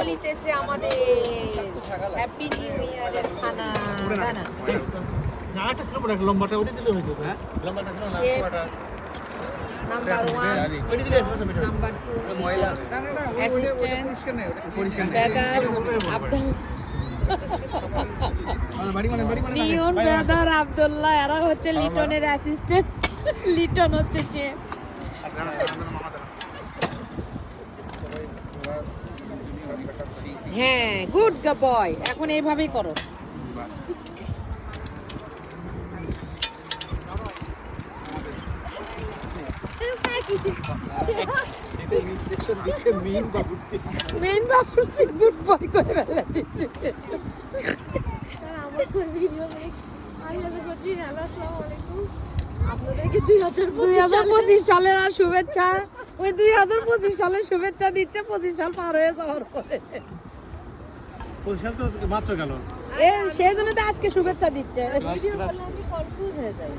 চলিতেছে আমাদের happy new ইয়ারের খানা দানা। নাটা ছিল বড় লম্বাটা ওটা দিলে হইতো হ্যাঁ লম্বাটা ছিল না পুরোটা নাম্বার 1 ওটা দিলে নাম্বার 2 ময়লা অ্যাসিস্ট্যান্ট পরিষ্কার বেদার আব্দুল বাড়ি মানে নিয়ন বেদার আব্দুল্লাহ এরা হচ্ছে লিটনের অ্যাসিস্ট্যান্ট লিটন হচ্ছে চেফ। হ্যাঁ গুড বয় এখন এইভাবেই করো। মেইন বাবুর্চি গুড বয় করে ফেলে দিচ্ছে। আপনাদেরকে 2025 সালের আর শুভেচ্ছা। ওই 2025 সালের শুভেচ্ছা দিচ্ছে 25 সাল পার হয়ে যাওয়ার পরে। পয়সা তো মাত্র গেল সেই জন্য তো আজকে শুভেচ্ছা দিচ্ছে। ভিডিও করলে আমি কনফিউজ হয়ে যাই।